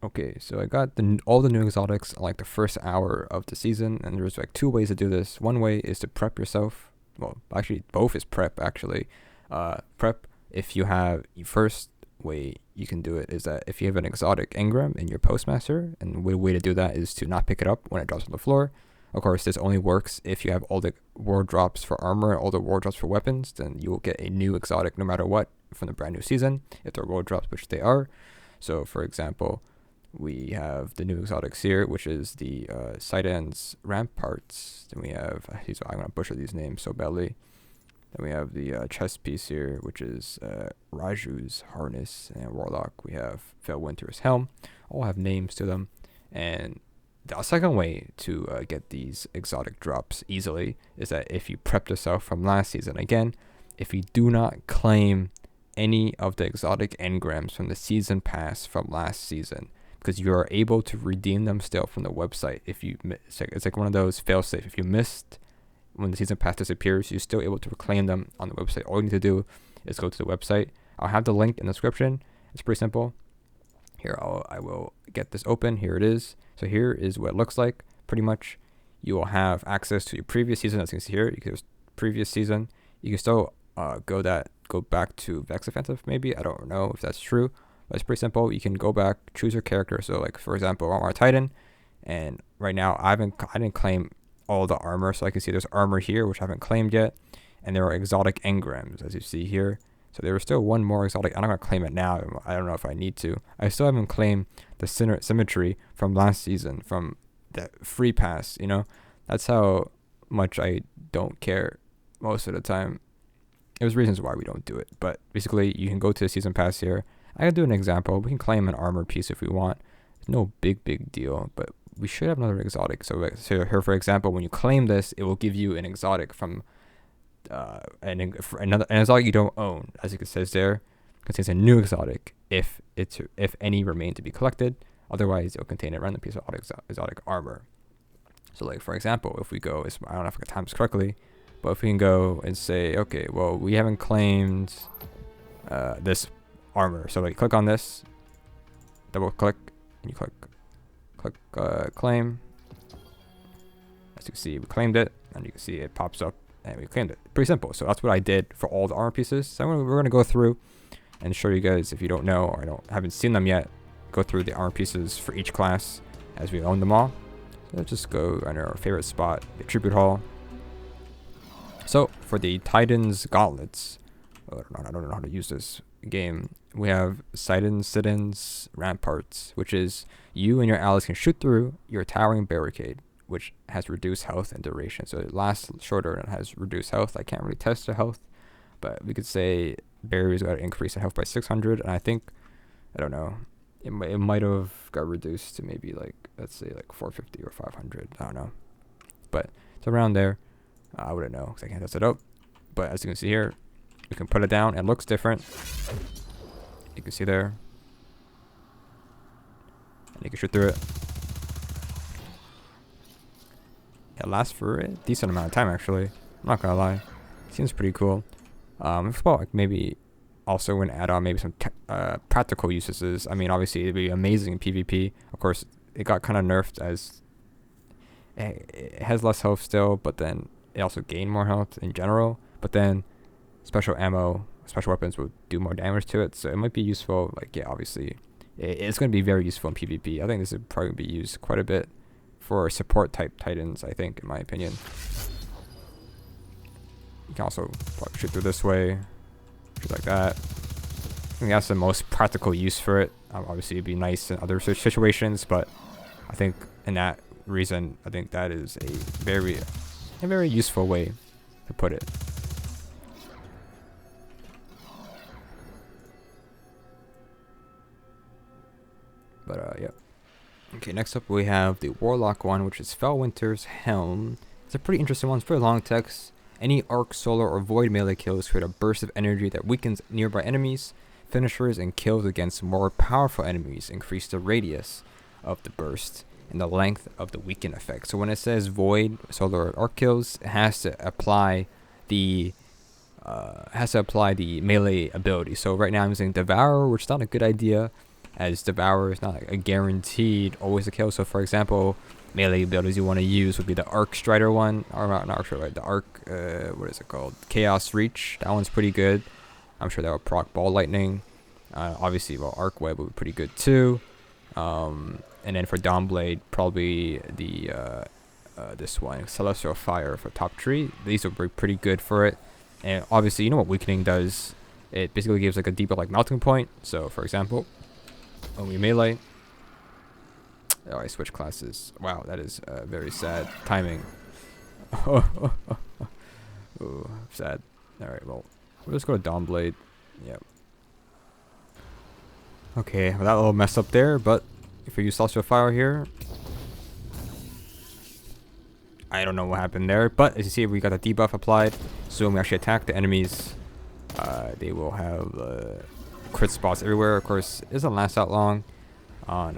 Okay, so I got all the new exotics like the first hour of the season, and there's like two ways to do this. One way is to prep yourself. Well, actually, both is prep. Actually, prep if you have the first way you can do it is that if you have an exotic engram in your postmaster, and the way to do that is to not pick it up when it drops on the floor. Of course, this only works if you have all the world drops for armor, all the world drops for weapons. Then you will get a new exotic no matter what from the brand new season if they're world drops, which they are. So, for example, we have the new exotics here, which is the CITAN'S Ramparts. Then we have, I'm going to butcher these names so badly. Then we have the chest piece here, which is RAIJU'S Harness and Warlock. We have FELWINTER'S Helm. All have names to them. And the second way to get these exotic drops easily is that if you prepped yourself from last season, again, if you do not claim any of the exotic engrams from the season pass from last season, because you are able to redeem them still from the website. If you, it's like one of those fail-safe. If you missed when the season pass disappears, you're still able to reclaim them on the website. All you need to do is go to the website. I'll have the link in the description. It's pretty simple. Here, I will get this open. Here it is. So here is what it looks like. Pretty much, you will have access to your previous season. As you can see here, you can previous season. You can still go back to Vex Offensive. Maybe I don't know if that's true. But it's pretty simple. You can go back, choose your character. So like for example, I'm our Titan, and right now I didn't claim all the armor. So I can see there's armor here, which I haven't claimed yet, and there are exotic engrams as you see here. So there was still one more exotic. I'm not gonna claim it now. I don't know if I need to. I still haven't claimed the symmetry from last season, from the free pass. You know, that's how much I don't care most of the time. There's reasons why we don't do it, but basically you can go to the season pass here. I can do an example. We can claim an armor piece if we want. It's no big deal, but we should have another exotic. So here, for example, when you claim this, it will give you an exotic from an exotic you don't own, as it says there. Contains a new exotic if any remain to be collected. Otherwise, it will contain a random piece of exotic armor. So, like for example, if we go, I don't know if I can time this correctly, but if we can go and say, okay, well, we haven't claimed this armor. So like click on this, double click, and you click claim. As you can see, we claimed it, and you can see it pops up, and we claimed it. Pretty simple. So that's what I did for all the armor pieces. So we're gonna go through and show you guys, if you don't know or haven't seen them yet, go through the armor pieces for each class as we own them all. So let's just go under our favorite spot, the tribute hall. So for the Titan's gauntlets, I don't know how to use this game. We have CITAN'S Ramparts, which is you and your allies can shoot through your towering barricade, which has reduced health and duration. So it lasts shorter and has reduced health. I can't really test the health, but we could say barriers got an increase in health by 600, and I think, I don't know, it might have got reduced to maybe like, let's say like 450 or 500. I don't know, but it's around there. I wouldn't know because I can't test it out. But as you can see here, we can put it down. It looks different. You can see there. And you can shoot through it. It lasts for a decent amount of time, actually. I'm not gonna lie. It seems pretty cool. It's about like maybe also an add-on, maybe some practical uses. I mean, obviously it'd be amazing in PvP. Of course, it got kind of nerfed as it has less health still, but then it also gained more health in general. But then special ammo, special weapons will do more damage to it, so it might be useful. Like, yeah, obviously it's going to be very useful in PvP. I think this would probably be used quite a bit for support type Titans, I think, in my opinion. You can also probably shoot through this way, just like that. I think that's the most practical use for it. Obviously it'd be nice in other situations, but I think in that reason, I think that is a very useful way to put it. But yeah. Okay, next up we have the Warlock one, which is FELWINTER'S Helm. It's a pretty interesting one. It's pretty long text. Any arc, solar, or void melee kills create a burst of energy that weakens nearby enemies. Finishers and kills against more powerful enemies increase the radius of the burst and the length of the weaken effect. So when it says void, solar, or arc kills, it has to apply the melee ability. So right now I'm using Devour, which is not a good idea. as Devour is not like a guaranteed always a kill. So for example, melee abilities you want to use would be the Arc Strider one, or not Arc Strider, right? The Arc, what is it called? Chaos Reach. That one's pretty good. I'm sure that will proc Ball Lightning. Obviously, well, Arc Web would be pretty good too. And then for Dawnblade, probably the this one, Celestial Fire for top tree. These would be pretty good for it. And obviously, you know what Weakening does? It basically gives like a deeper like melting point. So for example, when we melee, oh, I switched classes. Wow, that is very sad timing. Oh, sad. All right, well, we'll just go to Dawnblade. Yep. Okay, well, that little mess up there, but if we use Celestial Fire here, I don't know what happened there, but as you see, we got a debuff applied. So when we actually attack the enemies, they will have crit spots everywhere. Of course, it doesn't last that long on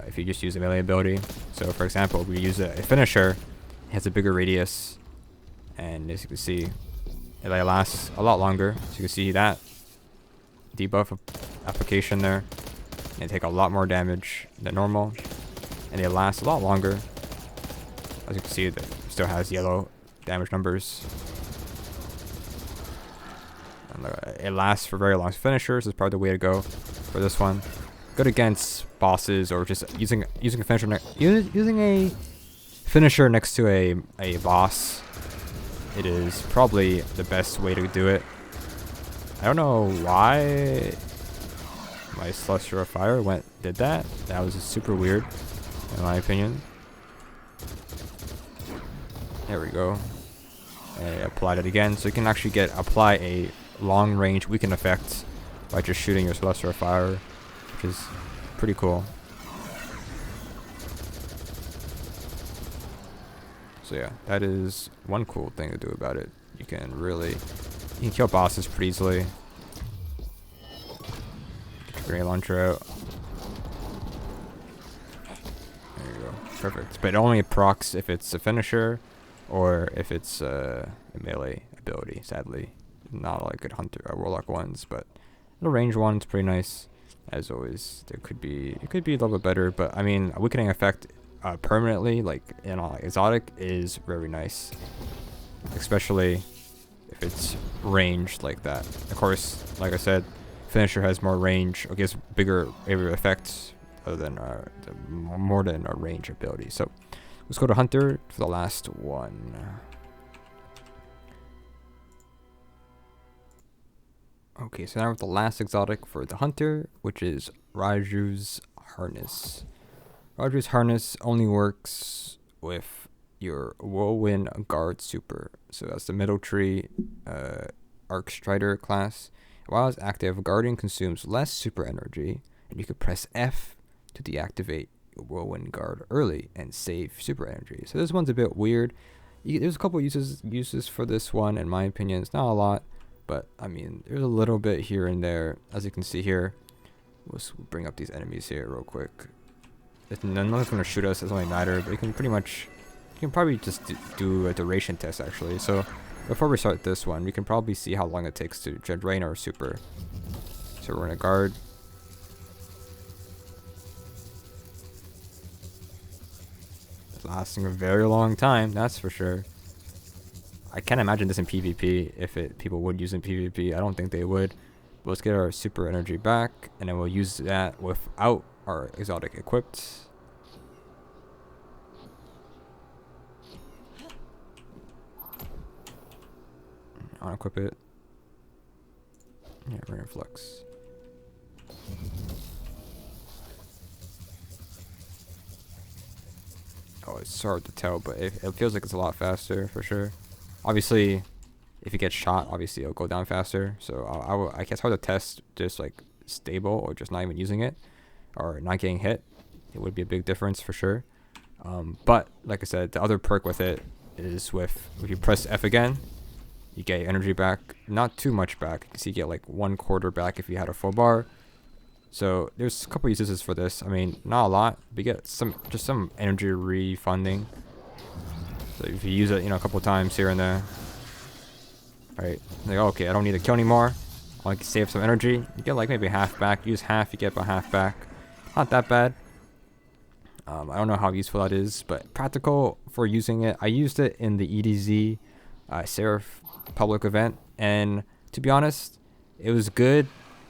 if you just use a melee ability. So for example, we use a finisher, it has a bigger radius, and as you can see, it lasts a lot longer. So you can see that debuff application there. They take a lot more damage than normal, and they last a lot longer. As you can see, it still has yellow damage numbers. And it lasts for very long. Finishers is probably the way to go for this one. Good against bosses, or just using a finisher using a finisher next to a boss. It is probably the best way to do it. I don't know why my Celestial Fire did that. That was super weird, in my opinion. There we go. And I applied it again, so you can actually apply a long range weaken effect by just shooting your Celestial Fire, which is pretty cool. So yeah, that is one cool thing to do about it. You can kill bosses pretty easily. Get your grenade launcher out. There you go. Perfect. But it only procs if it's a finisher or if it's a melee ability, sadly. Not like good hunter or warlock ones, but the range one's pretty nice. As always, it could be a little bit better, but I mean, a weakening effect permanently, like in exotic, is very nice, especially if it's ranged like that. Of course, like I said, finisher has more range, or gives bigger area effects other than more than a range ability. So let's go to hunter for the last one. Okay, so now with the last exotic for the hunter, which is RAIJU'S harness. RAIJU'S harness only works with your Whirlwind Guard super. So that's the middle tree Arc Strider class. While it's active, Guardian consumes less super energy, and you can press F to deactivate your Whirlwind Guard early and save super energy. So this one's a bit weird. There's a couple uses for this one, in my opinion. It's not a lot, but I mean, there's a little bit here and there. As you can see here, we'll bring up these enemies here real quick. None of them's gonna shoot us, it doesn't really matter, but you can probably just do a duration test actually. So before we start this one, we can probably see how long it takes to drain our super. So we're gonna guard. It's lasting a very long time, that's for sure. I can't imagine this in PvP, if people would use it in PvP. I don't think they would. But let's get our super energy back, and then we'll use that without our exotic equipped. Unequip it. Yeah, we're gonna flux. Oh, it's hard to tell, but it feels like it's a lot faster for sure. Obviously, if you get shot, obviously it'll go down faster. So I guess hard to test just like stable or just not even using it or not getting hit. It would be a big difference for sure. But like I said, the other perk with it is if you press F again, you get your energy back. Not too much back. You see, you get like 1/4 back if you had a full bar. So there's a couple uses for this. I mean, not a lot, but you get some energy refunding. So if you use it, a couple times here and there. Alright, like, okay, I don't need to kill anymore. I can save some energy. You get like maybe half back. Use half, you get about half back. Not that bad. I don't know how useful that is, but practical for using it. I used it in the EDZ Seraph public event, and to be honest, it was good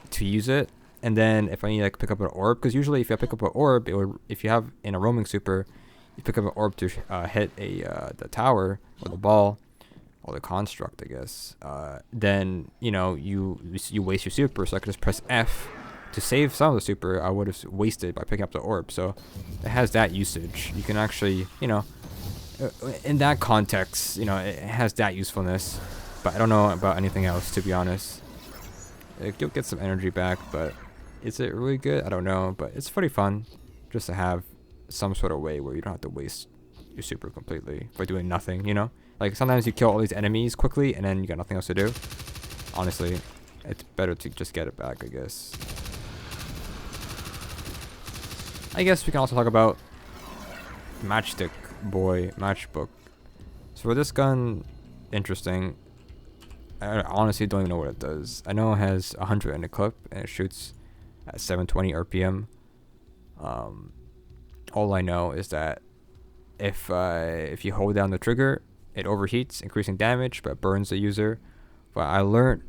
to use it. And then if I need to like pick up an orb, because usually if I pick up an orb, it would, if you have in a roaming super, you pick up an orb to hit the tower or the ball or the construct, I guess. Then you waste your super, so I could just press F to save some of the super I would have wasted by picking up the orb. So it has that usage. You can actually, in that context, it has that usefulness. But I don't know about anything else, to be honest. You'll get some energy back, but is it really good? I don't know, but it's pretty fun just to have some sort of way where you don't have to waste your super completely by doing nothing, Like sometimes you kill all these enemies quickly and then you got nothing else to do. Honestly, it's better to just get it back, I guess. I guess we can also talk about Matchstick Boy Matchbook. So for this gun, interesting. I honestly don't even know what it does. I know it has 100 in the clip and it shoots at 720 RPM. All I know is that if you hold down the trigger, it overheats, increasing damage, but burns the user. But I learned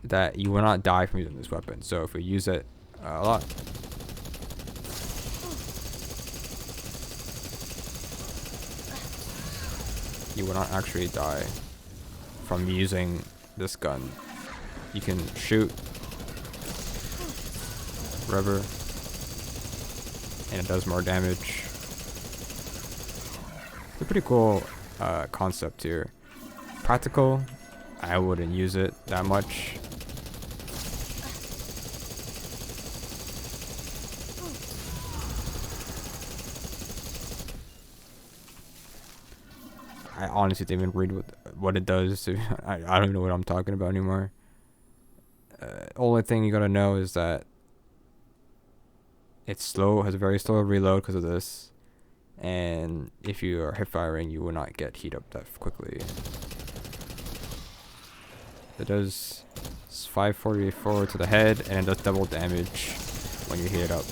that you will not die from using this weapon. So if we use it a lot, you will not actually die from using this gun. You can shoot forever, and it does more damage. It's a pretty cool concept here. Practical, I wouldn't use it that much. I honestly didn't even read what it does. So I don't even know what I'm talking about anymore. Only thing you gotta know is that it's slow, has a very slow reload because of this. And if you are hip firing, you will not get heat up that quickly. It does 544 to the head, and it does double damage when you heat it up.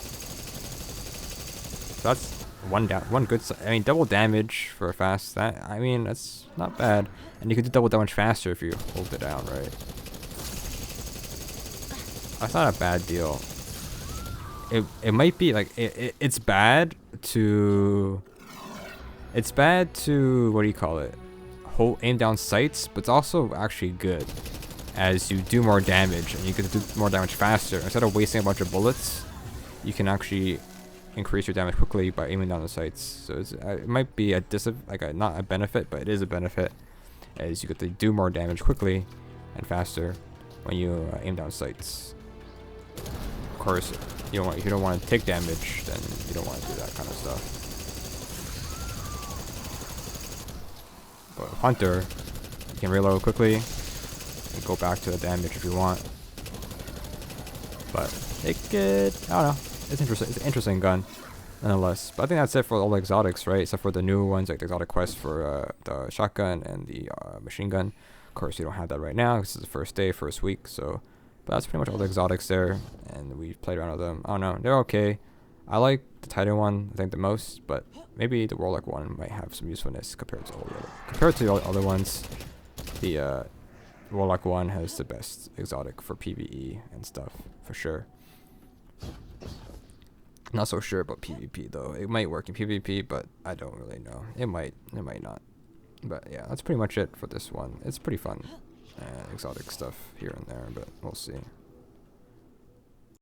So that's one good. I mean, double damage for a fast. That's not bad. And you can do double damage faster if you hold it down, right? That's not a bad deal. It might be like it's bad to what do you call it? Aim down sights, but it's also actually good as you do more damage and you can do more damage faster. Instead of wasting a bunch of bullets, you can actually increase your damage quickly by aiming down the sights. So it might be not a benefit, but it is a benefit, as you get to do more damage quickly and faster when you aim down sights. Of course, if you don't want to take damage, then you don't want to do that kind of stuff. But with Hunter, you can reload quickly and go back to the damage if you want. But I don't know. It's interesting. It's an interesting gun, nonetheless. But I think that's it for all the exotics, right? Except for the new ones, like the exotic quest for the shotgun and the machine gun. Of course, you don't have that right now. This is the first day, first week. So, but that's pretty much all the exotics there, and we played around with them. I don't know. They're okay. I like the Titan one, I think, the most, but maybe the Warlock one might have some usefulness compared to all the other ones. The Warlock one has the best exotic for PvE and stuff, for sure. Not so sure about PvP though. It might work in PvP, but I don't really know. It might not. But yeah, that's pretty much it for this one. It's pretty fun. Exotic stuff here and there, but we'll see.